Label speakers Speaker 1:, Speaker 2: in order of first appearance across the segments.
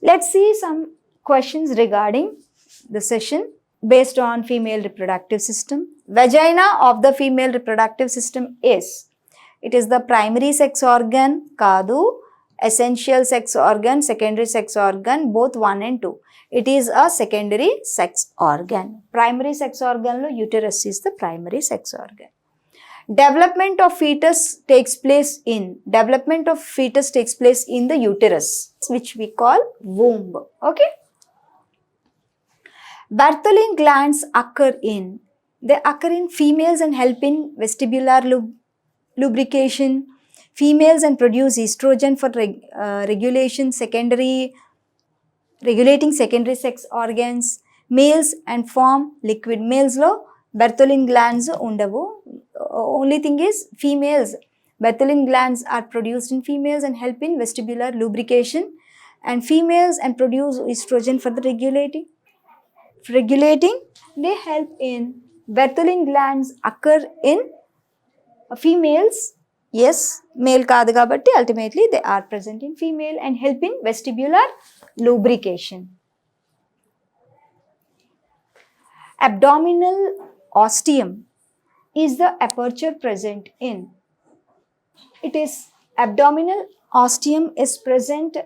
Speaker 1: Let's see some questions regarding the session based on female reproductive system. Vagina of the female reproductive system is, it is the primary sex organ, kadu, essential sex organ, secondary sex organ, both 1 and 2. It is a secondary sex organ. Primary sex organ lo uterus is the primary sex organ. Development of fetus takes place in the uterus, which we call womb. Okay. Bartholin glands occur in females and help in vestibular lubrication. Females and produce estrogen for regulating secondary sex organs. Males and form liquid. Males lo Bartholin glands undavu. Only thing is females. Bartholin glands are produced in females and help in vestibular lubrication, and females and produce estrogen for the regulating. They help in Bartholin glands occur in females. Yes, male kaadu kabatti ultimately they are present in female and help in vestibular lubrication. Abdominal ostium is the aperture present in. It is abdominal ostium is present.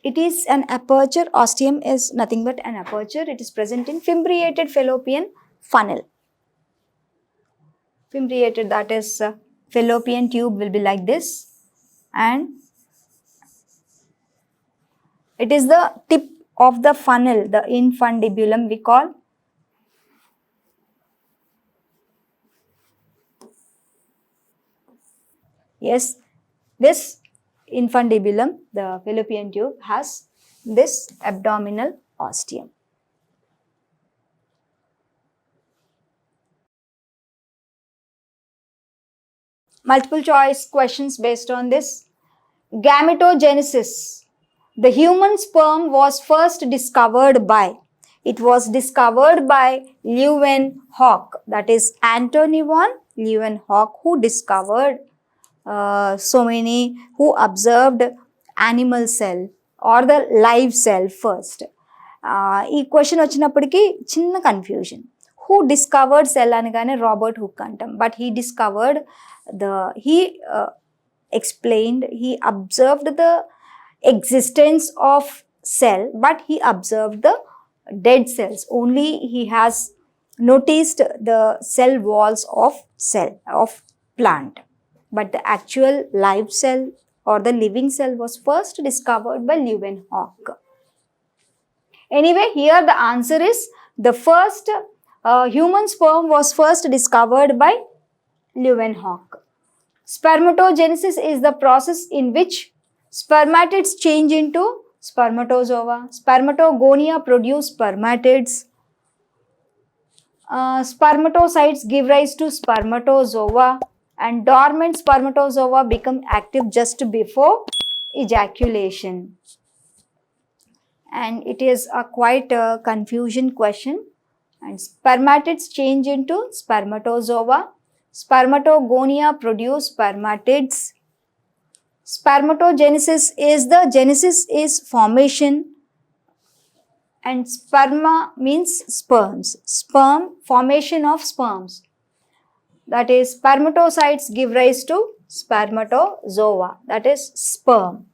Speaker 1: It is an aperture. Ostium is nothing but an aperture. It is present in fimbriated fallopian funnel. Fimbriated, that is fallopian tube will be like this, and it is the tip of the funnel, the infundibulum we call. Yes, this infundibulum, the fallopian tube, has this abdominal ostium. Multiple choice questions based on this. Gametogenesis. The human sperm was first discovered by. It was discovered by Leeuwenhoek. That is Antony von Leeuwenhoek, who discovered who observed animal cell or the live cell first. ఈ question వచ్చినప్పటికీ చిన్న confusion. Who discovered cell అనగానే Robert hook అంటాం, but he observed the existence of cell, but he observed the dead cells. Only he has noticed the cell walls of plant. But the actual live cell or the living cell was first discovered by Leeuwenhoek. Anyway, here the answer is the first human sperm was first discovered by Leeuwenhoek. Spermatogenesis is the process in which spermatids change into spermatozoa. Spermatogonia produce spermatids. Spermatocytes give rise to spermatozoa, and dormant spermatozoa become active just before ejaculation. And it is a quite a confusion question. And spermatids change into spermatozoa. Spermatogonia produce spermatids. Spermatogenesis is formation, and sperma means sperms. Formation of sperms. That is, spermatocytes give rise to spermatozoa, that is sperm.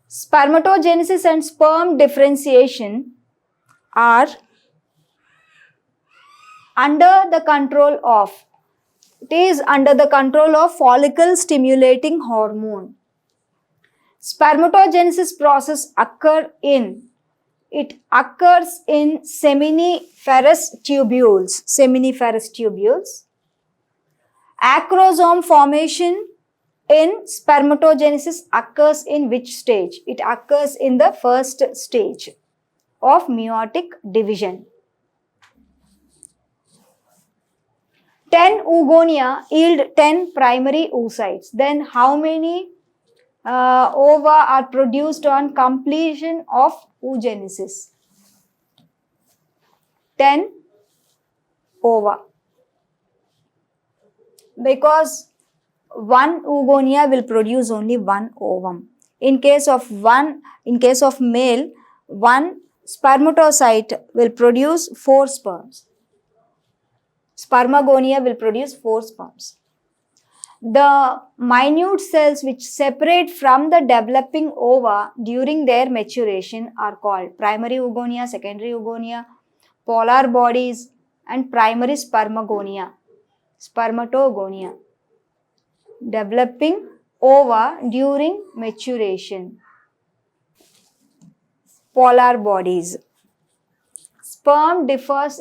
Speaker 1: Spermatogenesis and sperm differentiation are under the control of follicle stimulating hormone. Spermatogenesis process occurs in seminiferous tubules. Acrosome formation in spermatogenesis occurs in which stage? It occurs in the first stage of meiotic division. 10 oogonia yield 10 primary oocytes. Then how many ova are produced on completion of oogenesis? 10 ova. Because one oogonia will produce only one ovum. In case of male, one spermatocyte will produce 4 sperms. Spermagonia will produce 4 sperms. The minute cells which separate from the developing ova during their maturation are called primary oogonia, secondary oogonia, polar bodies, and primary spermagonia, spermatogonia. Developing ova during maturation. Polar bodies. Sperm differs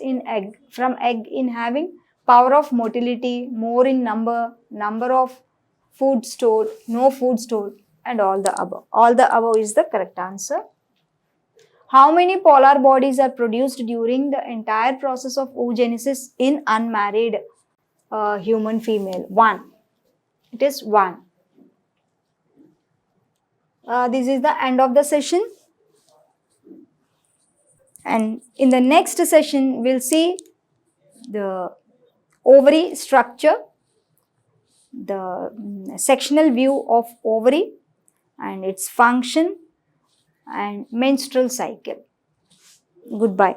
Speaker 1: from egg in having power of motility, more in number of food stored, no food stored, and all the above. All the above is the correct answer. How many polar bodies are produced during the entire process of oogenesis in unmarried human female? 1. It is 1. This is the end of the session. And in the next session, we'll see the ovary structure, the sectional view of ovary and its function and menstrual cycle. Goodbye.